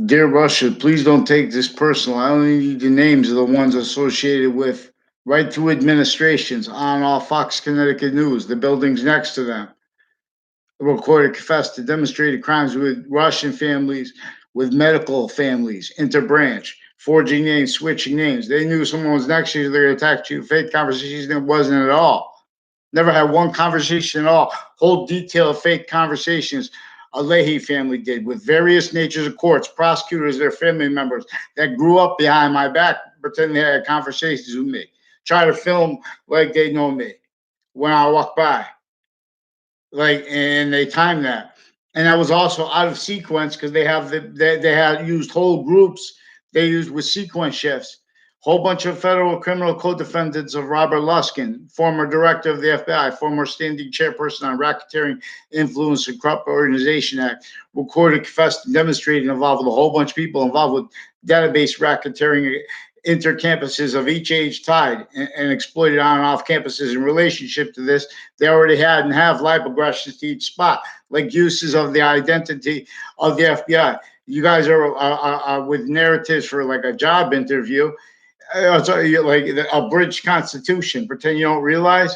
Dear Russia, please don't take this personal. I only need the names of the ones associated with right through administrations on all Fox Connecticut News, the buildings next to them. Recorded, confessed to demonstrated crimes with Russian families, with medical families, interbranch, forging names, switching names. They knew someone was next to you, they attacked you. Fake conversations, it wasn't at all. Never had one conversation at all. Whole detail of fake conversations a Leahy family did with various natures of courts, prosecutors, their family members that grew up behind my back, pretending they had conversations with me. Try to film like they know me when I walk by, like, and they timed that. And that was also out of sequence because they had used whole groups they used with sequence shifts. Whole bunch of federal criminal co-defendants of Robert Luskin, former director of the FBI, former standing chairperson on Racketeering, Influence, and Corrupt Organization Act, recorded, confessed, and demonstrated involved with a whole bunch of people involved with database racketeering intercampuses of each age tied and exploited on and off campuses in relationship to this. They already had and have live aggressions to each spot, like uses of the identity of the FBI. You guys are with narratives for like a job interview. Like a bridge constitution. Pretend you don't realize.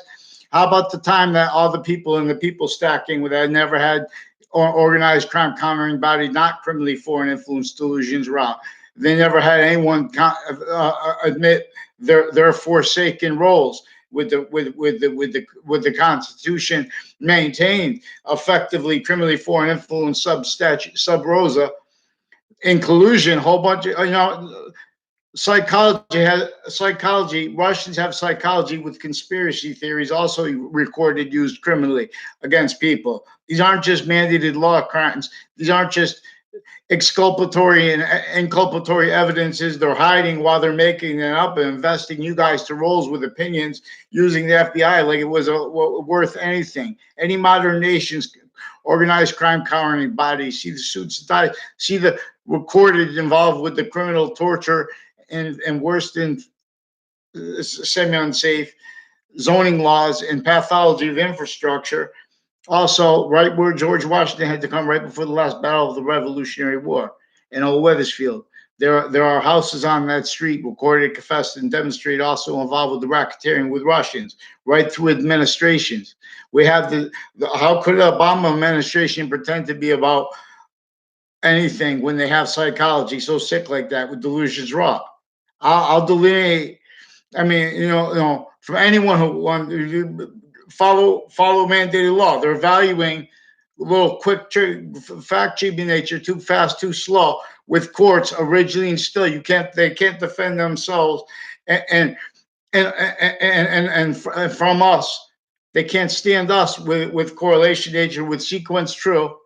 How about the time that all the people in the people stacking that never had organized crime countering body, not criminally foreign influence delusions around? They never had anyone admit their forsaken roles with the Constitution maintained effectively criminally foreign influence sub statute sub rosa in collusion. Whole bunch of psychology. Russians have psychology with conspiracy theories also recorded used criminally against people. These aren't just mandated law crimes. These aren't just exculpatory and inculpatory evidences they're hiding while they're making it up and investing you guys to roles with opinions using the FBI like it was worth anything. Any modern nation's organized crime countering body see the suits die, see the recorded involved with the criminal torture and worse than semi-unsafe zoning laws and pathology of infrastructure. Also, right where George Washington had to come right before the last battle of the Revolutionary War in Old Weathersfield. There are houses on that street recorded, confessed, and demonstrated also involved with the racketeering with Russians, right through administrations. We have how could the Obama administration pretend to be about anything when they have psychology so sick like that with delusions raw? I'll delineate. I mean, from anyone who wants follow mandated law. They're valuing a little quick fact cheaping nature, too fast, too slow. With courts originally and still, they can't defend themselves, and and from us, they can't stand us with correlation nature with sequence true.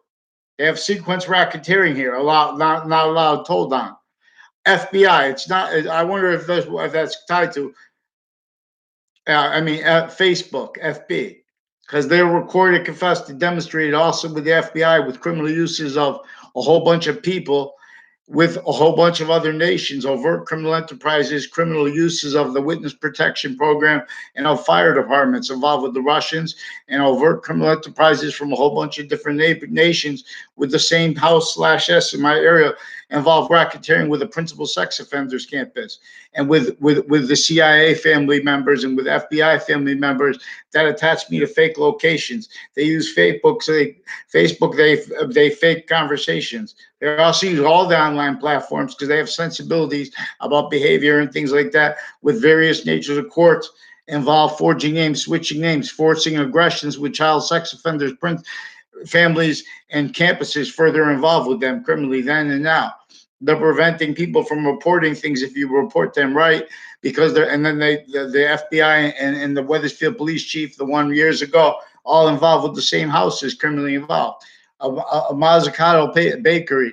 They have sequence racketeering here, allowed not allowed told on. FBI, it's not. I wonder if that's tied to Facebook, FB, because they were recorded, confessed, and demonstrated also with the FBI with criminal uses of a whole bunch of people with a whole bunch of other nations, overt criminal enterprises, criminal uses of the witness protection program, and of fire departments involved with the Russians, and overt criminal enterprises from a whole bunch of different nations with the same house slash S in my area involved racketeering with the principal sex offenders campus and with the CIA family members and with FBI family members that attach me to fake locations. They use Facebook, so they fake conversations. They also use all the online platforms because they have sensibilities about behavior and things like that with various natures of courts involve forging names, switching names, forcing aggressions with child sex offenders, families, and campuses further involved with them criminally then and now. They're preventing people from reporting things if you report them right because and then the FBI and the Weathersfield police chief, the one years ago, all involved with the same houses criminally involved. A Mazzucato bakery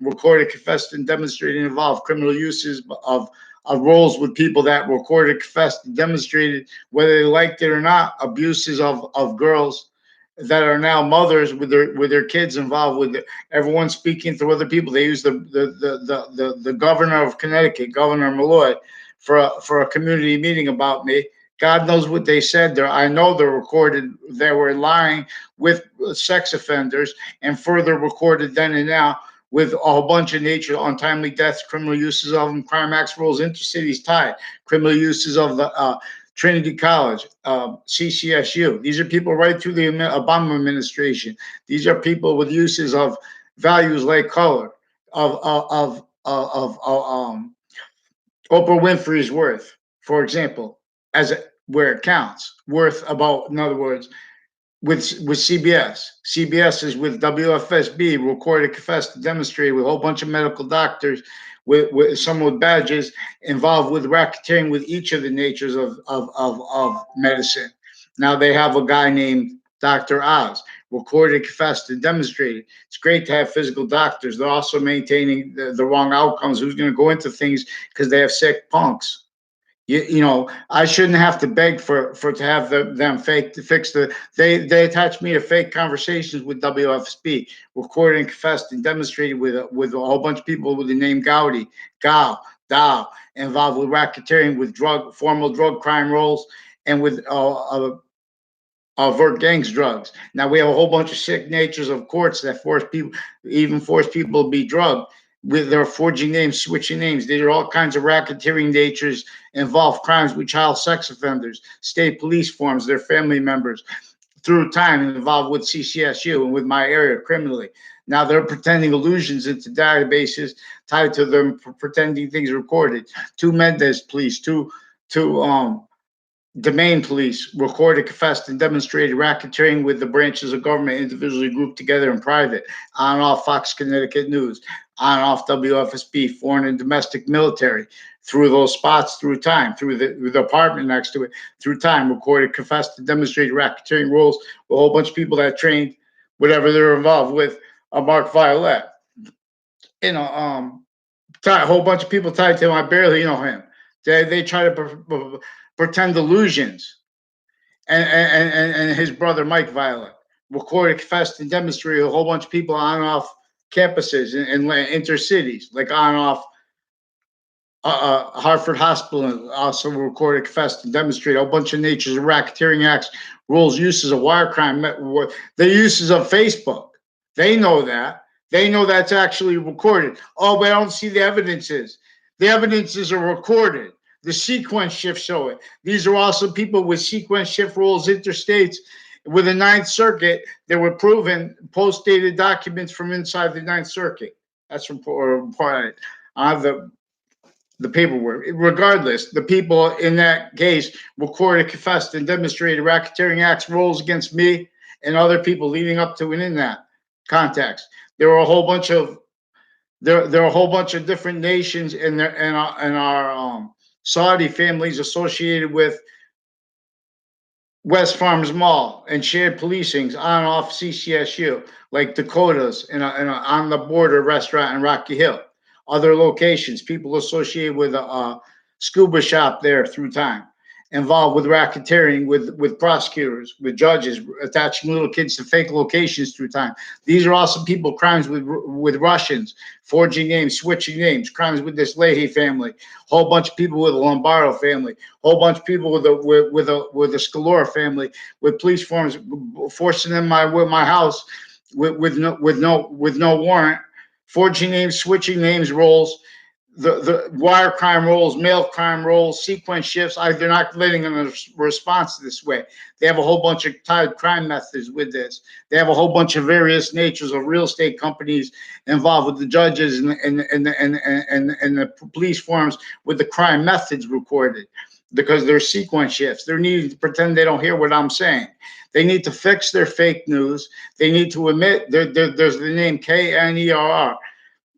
recorded, confessed, and demonstrated involved criminal uses of roles with people that recorded, confessed, and demonstrated, whether they liked it or not, abuses of girls that are now mothers with their kids involved with everyone speaking through other people. They use the governor of Connecticut, Governor Malloy, for a community meeting about me. God knows what they said there. I know they're recorded. They were lying with sex offenders and further recorded then and now with a whole bunch of nature, untimely deaths, criminal uses of them, crime acts rules, intercities tied, criminal uses of the Trinity College, CCSU. These are people right through the Obama administration. These are people with uses of values like color, of Oprah Winfrey's worth, for example, where it counts, worth about, in other words, with CBS. CBS is with WFSB, recorded, confessed, demonstrated with a whole bunch of medical doctors, with some with badges involved with racketeering with each of the natures of medicine. Now they have a guy named Dr. Oz, recorded, confessed, and demonstrated. It's great to have physical doctors. They're also maintaining the wrong outcomes. Who's going to go into things because they have sick punks? You know, I shouldn't have to beg for to have them fake to fix they attach me to fake conversations with WFSB, recorded and confessed and demonstrated with a whole bunch of people with the name Gowdy, Gow, Dow, involved with racketeering, with formal drug crime roles, and with avert gangs drugs. Now we have a whole bunch of sick natures of courts that force people to be drugged. With their forging names, switching names. These are all kinds of racketeering natures, involve crimes with child sex offenders, state police forms, their family members, through time involved with CCSU and with my area criminally. Now they're pretending illusions into databases tied to them, pretending things recorded. Two Mendez police, two Domain police recorded, confessed, and demonstrated racketeering with the branches of government individually grouped together in private, on and off Fox Connecticut News, on and off WFSB, foreign and domestic military, through those spots, through time, through the apartment next to it, through time, recorded, confessed, and demonstrated racketeering roles with a whole bunch of people that trained whatever they're involved with, Mark Violet. You know, a whole bunch of people tied to him. I barely know him. They try to pretend illusions, and his brother Mike Violet recorded, confessed, and demonstrated a whole bunch of people on and off campuses and intercities, like on and off Hartford Hospital, and also recorded, confessed, and demonstrated a whole bunch of natures of racketeering acts, rules, uses of wire crime, the uses of Facebook. They know that. They know that's actually recorded. Oh, but I don't see the evidences. The evidences are recorded. The sequence shifts show it. These are also people with sequence shift rules interstates with the Ninth Circuit that were proven post-dated documents from inside the Ninth Circuit. That's reported. I have the paperwork. Regardless, the people in that case recorded, confessed, and demonstrated racketeering acts, roles against me and other people leading up to and in that context. There were a whole bunch of there are a whole bunch of different nations in our Saudi families associated with West Farms Mall and shared policings on and off CCSU, like Dakota's and on the border restaurant in Rocky Hill. Other locations, people associated with a scuba shop there through time, involved with racketeering, with prosecutors, with judges, attaching little kids to fake locations through time. These are also people, crimes with Russians, forging names, switching names, crimes with this Leahy family, whole bunch of people with the Lombardo family, whole bunch of people with the Scalora family, with police forms forcing them with my house with no warrant, forging names, switching names, roles, the wire crime roles, mail crime roles, sequence shifts. They're not letting them response this way. They have a whole bunch of tied crime methods with this. They have a whole bunch of various natures of real estate companies involved with the judges and the police forms with the crime methods recorded, because they're sequence shifts. They're needing to pretend they don't hear what I'm saying. They need to fix their fake news. They need to admit there's the name KNERR.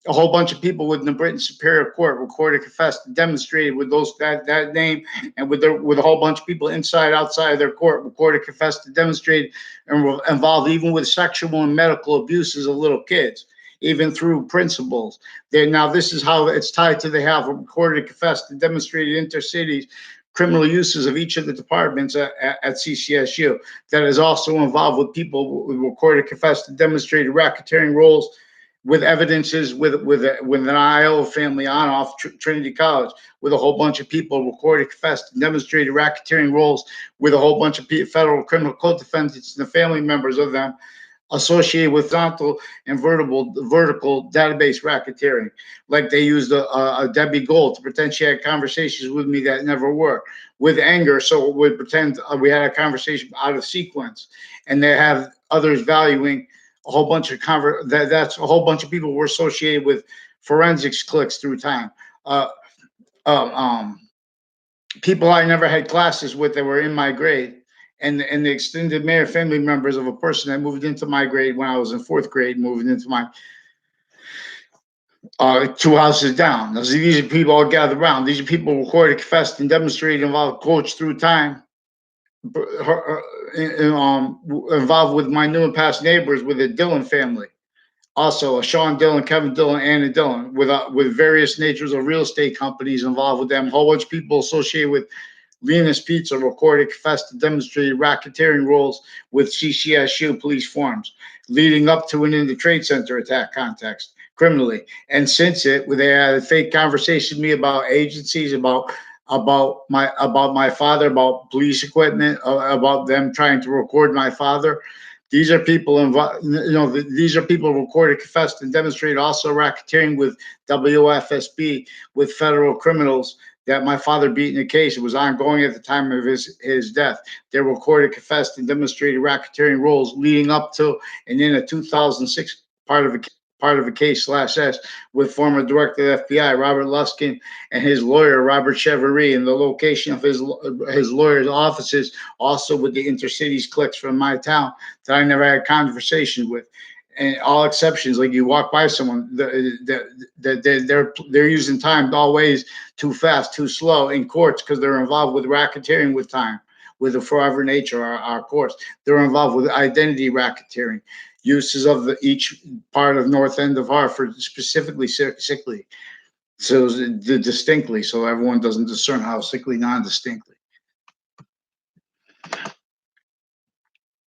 A whole bunch of people with the Britain Superior Court recorded, confessed, and demonstrated with that name, and with a whole bunch of people inside, outside of their court recorded, confessed, and demonstrated, and were involved even with sexual and medical abuses of little kids, even through principals. Now this is how it's tied to. They have recorded, confessed, and demonstrated intercities criminal uses of each of the departments at CCSU. That is also involved with people who recorded, confessed, and demonstrated racketeering roles, with evidences with an IO family on off Trinity College, with a whole bunch of people recorded, confessed, and demonstrated racketeering roles, with a whole bunch of federal criminal code defendants and the family members of them, associated with horizontal and vertical database racketeering. Like they used a Debbie Gold to pretend she had conversations with me that never were, with anger, so it would pretend we had a conversation out of sequence, and they have others valuing a whole bunch of that's a whole bunch of people were associated with forensics clicks through time. Uh, um, um, People I never had classes with that were in my grade, and the extended family members of a person that moved into my grade when I was in fourth grade, moving into my two houses down. Now, see, these are people all gathered around. These are people who recorded, confessed, and demonstrated involved coach through time. Involved with my new and past neighbors with the Dillon family. Also, Sean Dillon, Kevin Dillon, Anna Dillon, with various natures of real estate companies involved with them. A whole bunch of people associated with Lena's Pizza recorded, confessed, and demonstrated racketeering roles with CCSU police forms, leading up to and in the Trade Center attack context criminally. And since they had a fake conversation with me about agencies, about my father, about police equipment, about them trying to record my father. These are people involved. These are people recorded, confessed, and demonstrated also racketeering with WFSB with federal criminals that my father beat in a case. It was ongoing at the time of his death. They recorded, confessed, and demonstrated racketeering roles leading up to and in a 2006 part of a case /S with former director of the FBI Robert Luskin and his lawyer Robert Cheverie, and the location of his lawyer's offices, also with the intercities clicks from my town that I never had conversations with. And all exceptions, like you walk by someone, they're using time always too fast, too slow in courts because they're involved with racketeering with time, with the forever nature of our courts. They're involved with identity racketeering, uses of each part of North End of Hartford, specifically sickly, so distinctly, so everyone doesn't discern how sickly non-distinctly.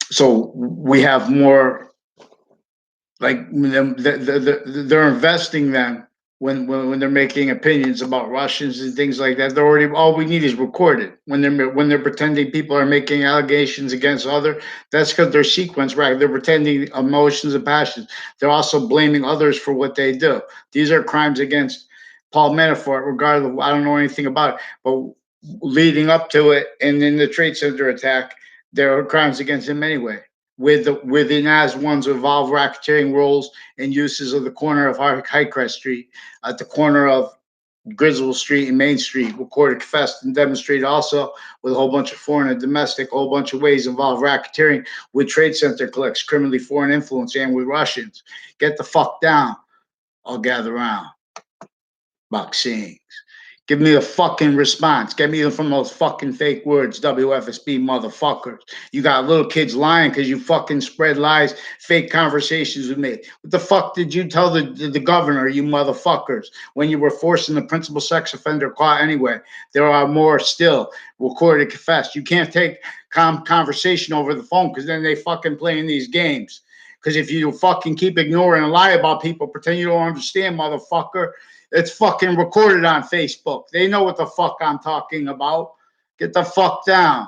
So we have more like they're investing them when they're making opinions about Russians and things like that. They're already all we need is recorded when they're pretending people are making allegations against other. That's because they're sequenced right. They're pretending emotions and passions. They're also blaming others for what they do. These are crimes against Paul Manafort, regardless of I don't know anything about it, but leading up to it and in the Trade Center attack, there are crimes against him anyway within as ones involve racketeering roles and uses of the corner of Highcrest Street, at the corner of Griswold Street and Main Street, recorded, confessed, and demonstrated also with a whole bunch of foreign and domestic, a whole bunch of ways involve racketeering with Trade Center clicks, criminally foreign influence, and with Russians. Get the fuck down. I'll gather around. Vaccines. Give me a fucking response. Get me from those fucking fake words, WFSB motherfuckers. You got little kids lying because you fucking spread lies, fake conversations with me. What the fuck did you tell the governor, you motherfuckers, when you were forcing the principal sex offender caught anyway? There are more still recorded, confessed. You can't take conversation over the phone because then they fucking playing these games. Because if you fucking keep ignoring and lie about people, pretend you don't understand, motherfucker, it's fucking recorded on Facebook. They know what the fuck I'm talking about. Get the fuck down.